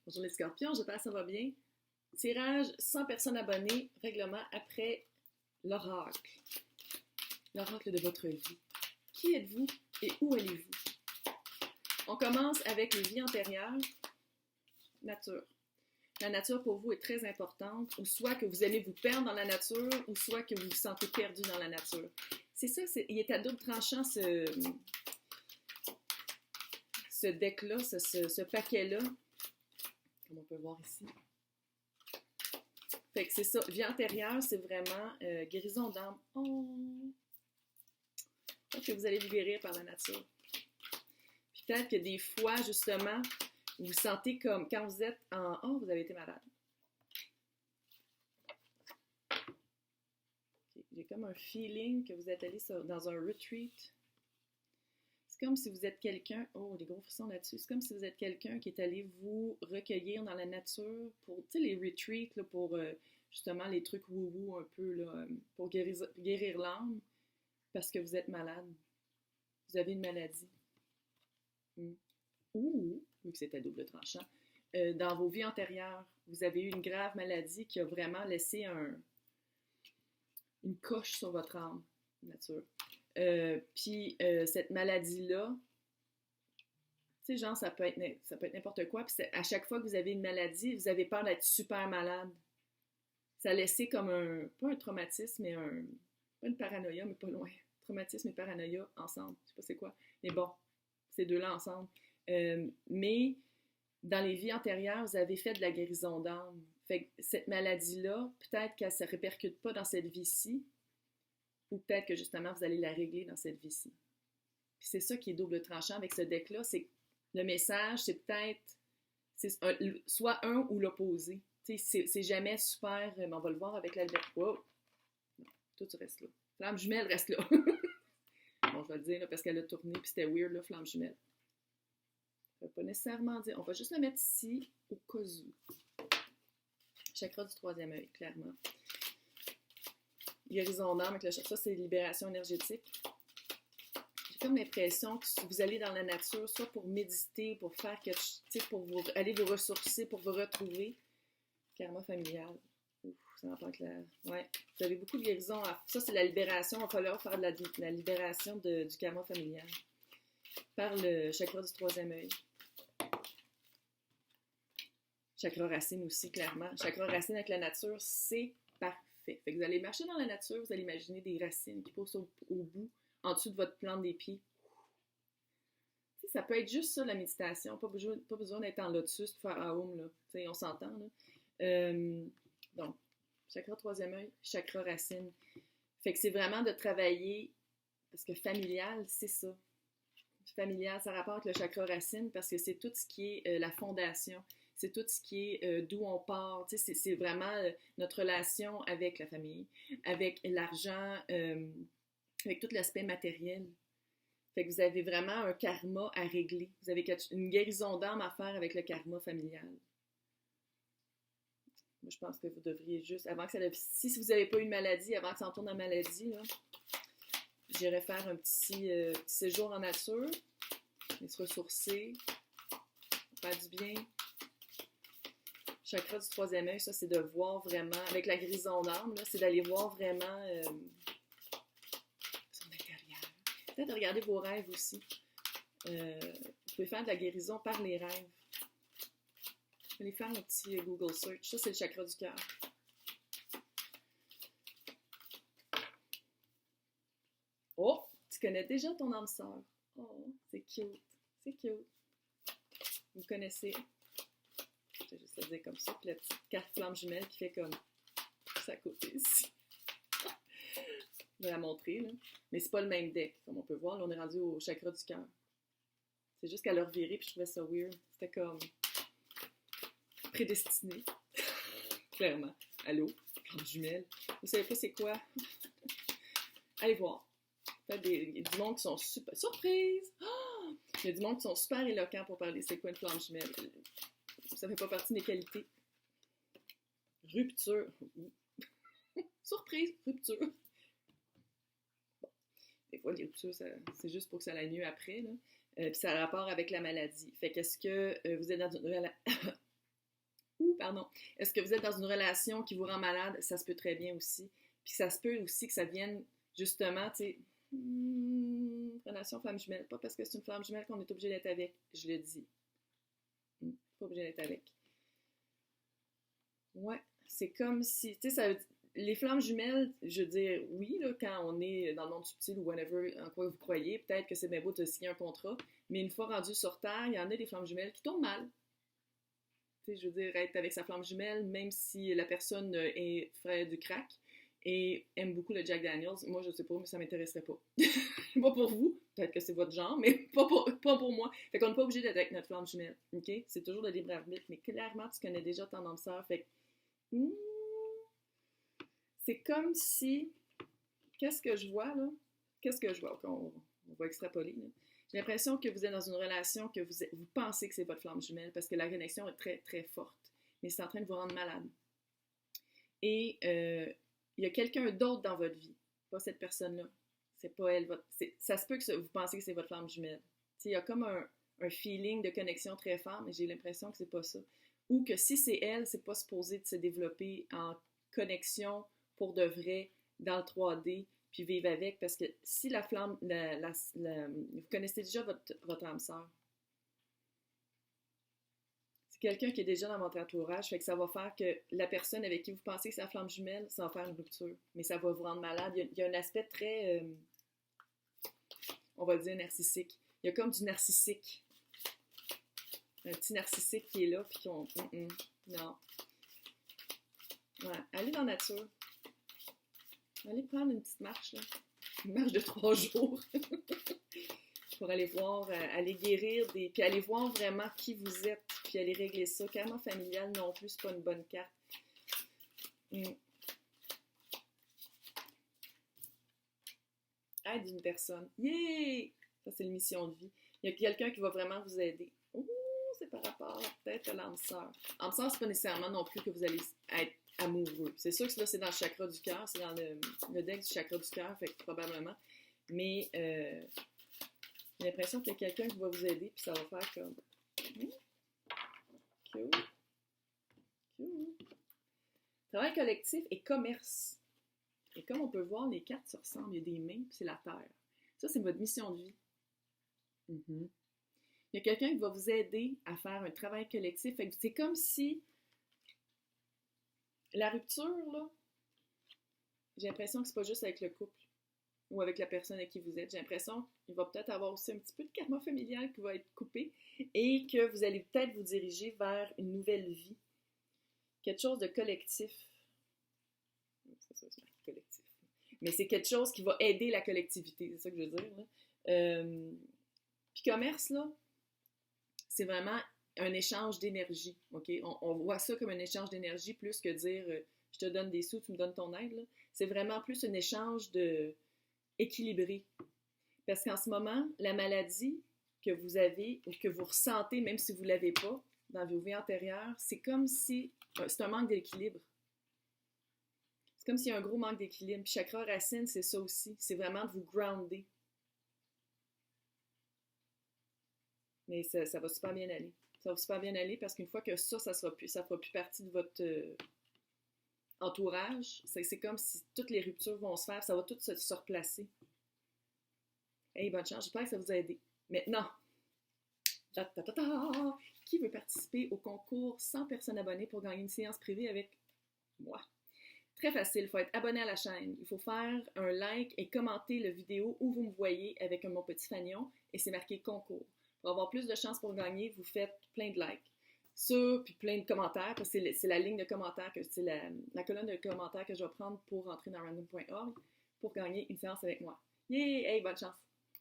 Bonjour les scorpions, j'espère que ça va bien. Tirage 100 personnes abonnées, règlement après l'oracle. L'oracle de votre vie. Qui êtes-vous et où allez-vous? On commence avec les vies antérieures. Nature. La nature pour vous est très importante, ou soit que vous aimez vous perdre dans la nature, ou soit que vous vous sentez perdu dans la nature. C'est ça, il est à double tranchant ce deck-là, ce paquet-là, comme on peut voir ici. Fait que c'est ça, vie antérieure, c'est vraiment guérison d'âme. Oh! Peut-être que vous allez vous guérir par la nature. Puis peut-être que des fois, justement, vous vous sentez comme quand vous êtes en... Oh, vous avez été malade. Okay. J'ai comme un feeling que vous êtes allé dans un retreat. C'est comme si vous êtes quelqu'un... Oh, des gros frissons là-dessus. C'est comme si vous êtes quelqu'un qui est allé vous recueillir dans la nature pour, tu sais, les retreats, là, pour justement les trucs wou-wou un peu, là, pour guérir l'âme, parce que vous êtes malade. Vous avez une maladie. Ou, vu que c'est à double tranchant, dans vos vies antérieures, vous avez eu une grave maladie qui a vraiment laissé une coche sur votre âme, nature. Puis cette maladie-là, tu sais, genre, ça peut être n'importe quoi. Puis à chaque fois que vous avez une maladie, vous avez peur d'être super malade. Ça a laissé comme pas un traumatisme, mais pas une paranoïa, mais pas loin. Traumatisme et paranoïa ensemble. Je sais pas c'est quoi. Mais bon, ces deux-là ensemble. Mais dans les vies antérieures, vous avez fait de la guérison d'âme. Fait que cette maladie-là, peut-être qu'elle ne se répercute pas dans cette vie-ci, ou peut-être que justement, vous allez la régler dans cette vie-ci. Puis c'est ça qui est double tranchant avec ce deck-là, c'est que le message, c'est peut-être soit un ou l'opposé. C'est jamais super, mais on va le voir avec la... Wow! Non, toi, tu restes là. Flamme jumelle reste là. Bon, je vais le dire là, parce qu'elle a tourné, puis c'était weird, là, flamme jumelle. Ça ne veut pas nécessairement dire... On va juste le mettre ici, au cas où. Chakra du troisième œil, clairement. Guérison d'âme avec le chakra, c'est libération énergétique. J'ai comme l'impression que vous allez dans la nature, soit pour méditer, pour faire quelque chose, pour aller vous ressourcer, pour vous retrouver. Karma familial. Ouf, ça va pas clair. Ouais. Vous avez beaucoup de guérison. Ça, c'est la libération. Il va falloir faire de la libération du karma familial par le chakra du troisième œil. Chakra racine aussi, clairement. Chakra racine avec la nature, c'est parfait. Fait que vous allez marcher dans la nature, vous allez imaginer des racines qui poussent au bout, en dessous de votre plante des pieds. T'sais, ça peut être juste ça, la méditation. Pas besoin d'être en lotus pour faire Aum, là. T'sais, on s'entend, là. Donc, chakra troisième œil, chakra racine. Fait que c'est vraiment de travailler, parce que familial, c'est ça. Familial, ça rapporte le chakra racine parce que c'est tout ce qui est la fondation. C'est tout ce qui est d'où on part. C'est vraiment notre relation avec la famille, avec l'argent, avec tout l'aspect matériel. Fait que vous avez vraiment un karma à régler. Vous avez une guérison d'âme à faire avec le karma familial. Moi, je pense que vous devriez juste, avant que ça... Si vous n'avez pas eu de maladie, avant que ça en tourne en maladie, là, j'irais faire un petit séjour en nature, et se ressourcer, faire du bien. Chakra du troisième œil, ça, c'est de voir vraiment, avec la guérison d'âme, là, c'est d'aller voir vraiment son intérieur. Peut-être de regarder vos rêves aussi. Vous pouvez faire de la guérison par les rêves. Allez faire un petit Google search. Ça, c'est le chakra du cœur. Oh! Tu connais déjà ton âme sœur. Oh, c'est cute. C'est cute. Vous connaissez. Je vais juste le dire comme ça. Puis la petite carte flamme jumelle qui fait comme ça à côté ici. Je vais la montrer, là. Mais c'est pas le même deck. Comme on peut voir, là, on est rendu au chakra du cœur. C'est juste qu'elle l'a reviré, puis je trouvais ça weird. C'était comme prédestiné. Clairement. Allô? Flamme jumelle. Vous savez pas c'est quoi? Allez voir. Il y a du monde qui sont super... Surprise! Oh! Il y a du monde qui sont super éloquents pour parler c'est quoi une flamme jumelle. Ça fait pas partie de mes qualités. Rupture. Surprise! Rupture. Bon. Des fois, les ruptures, c'est juste pour que ça aille mieux après, là. Puis ça a rapport avec la maladie. Fait qu'est-ce que vous êtes dans une Ou, pardon, est-ce que vous êtes dans une relation qui vous rend malade? Ça se peut très bien aussi. Puis ça se peut aussi que ça vienne, justement, tu sais, relation femme jumelle. Pas parce que c'est une femme jumelle qu'on est obligé d'être avec, je le dis. Pas obligé d'être avec. Ouais, c'est comme si, tu sais, les flammes jumelles, je veux dire, oui, là, quand on est dans le monde subtil ou whatever, en quoi vous croyez, peut-être que c'est bien beau de signer un contrat, mais une fois rendu sur Terre, il y en a des flammes jumelles qui tombent mal. Tu sais, je veux dire, être avec sa flamme jumelle, même si la personne ferait du crack et aime beaucoup le Jack Daniels, moi, je sais pas, mais ça m'intéresserait pas. Pas pour vous, peut-être que c'est votre genre, mais pas pour moi. Fait qu'on n'est pas obligé d'être avec notre flamme jumelle, ok? C'est toujours le libre arbitre, mais clairement, tu connais déjà ton âme sœur, fait que c'est comme si... Qu'est-ce que je vois, là? Qu'est-ce que je vois? On va extrapoler, là. J'ai l'impression que vous êtes dans une relation que vous pensez que c'est votre flamme jumelle parce que la connexion est très, très forte. Mais c'est en train de vous rendre malade. Et il y a quelqu'un d'autre dans votre vie, pas cette personne-là. C'est pas elle. Ça se peut que vous pensez que c'est votre flamme jumelle. Il y a comme un feeling de connexion très fort, mais j'ai l'impression que c'est pas ça. Ou que si c'est elle, c'est pas supposé de se développer en connexion pour de vrai dans le 3D, puis vivre avec, parce que si la flamme, vous connaissez déjà votre âme sœur. C'est quelqu'un qui est déjà dans votre entourage, fait que ça va faire que la personne avec qui vous pensez que c'est la flamme jumelle, ça va faire une rupture, mais ça va vous rendre malade. Il y a un aspect très, on va dire, narcissique. Il y a comme du narcissique. Un petit narcissique qui est là, puis qu'on... non. Ouais, allez dans la nature. Allez prendre une petite marche, là. Une marche de 3 jours. Pour aller voir, aller guérir puis aller voir vraiment qui vous êtes, puis aller régler ça. Karma familial non plus, c'est pas une bonne carte. Aide une personne. Yeah! Ça, c'est une mission de vie. Il y a quelqu'un qui va vraiment vous aider. Ouh, c'est par rapport peut-être à l'âme sœur. L'âme sœur, c'est pas nécessairement non plus que vous allez être amoureux. C'est sûr que là, c'est dans le chakra du cœur, c'est dans le deck du chakra du cœur, fait que probablement. Mais j'ai l'impression qu'il y a quelqu'un qui va vous aider, puis ça va faire comme... Cool. Travail collectif et commerce. Et comme on peut voir, les cartes se ressemblent. Il y a des mains, puis c'est la terre. Ça, c'est votre mission de vie. Il y a quelqu'un qui va vous aider à faire un travail collectif. C'est comme si la rupture, là, j'ai l'impression que c'est pas juste avec le couple ou avec la personne avec qui vous êtes. J'ai l'impression qu'il va peut-être avoir aussi un petit peu de karma familial qui va être coupé et que vous allez peut-être vous diriger vers une nouvelle vie. Quelque chose de collectif. C'est ça, c'est collectif. Mais c'est quelque chose qui va aider la collectivité, c'est ça que je veux dire, là. Puis commerce, là, c'est vraiment un échange d'énergie, OK? On voit ça comme un échange d'énergie plus que dire je te donne des sous, tu me donnes ton aide, là. C'est vraiment plus un échange équilibré. Parce qu'en ce moment, la maladie que vous avez ou que vous ressentez, même si vous ne l'avez pas dans vos vies antérieures, c'est comme si c'est un manque d'équilibre. C'est comme s'il y a un gros manque d'équilibre. Puis chakra racine, c'est ça aussi. C'est vraiment de vous grounder. Mais ça va super bien aller. Ça va super bien aller parce qu'une fois que ça fera plus partie de votre entourage, c'est comme si toutes les ruptures vont se faire, ça va tout se replacer. Hey, bonne chance, j'espère que ça vous a aidé. Maintenant, qui veut participer au concours 100 personnes abonnées pour gagner une séance privée avec moi? Très facile, il faut être abonné à la chaîne. Il faut faire un like et commenter la vidéo où vous me voyez avec mon petit fanion et c'est marqué concours. Pour avoir plus de chances pour gagner, vous faites plein de likes. Ça, puis plein de commentaires, parce que c'est la ligne de commentaires, c'est la colonne de commentaires que je vais prendre pour rentrer dans random.org pour gagner une séance avec moi. Yeah! Hey, bonne chance!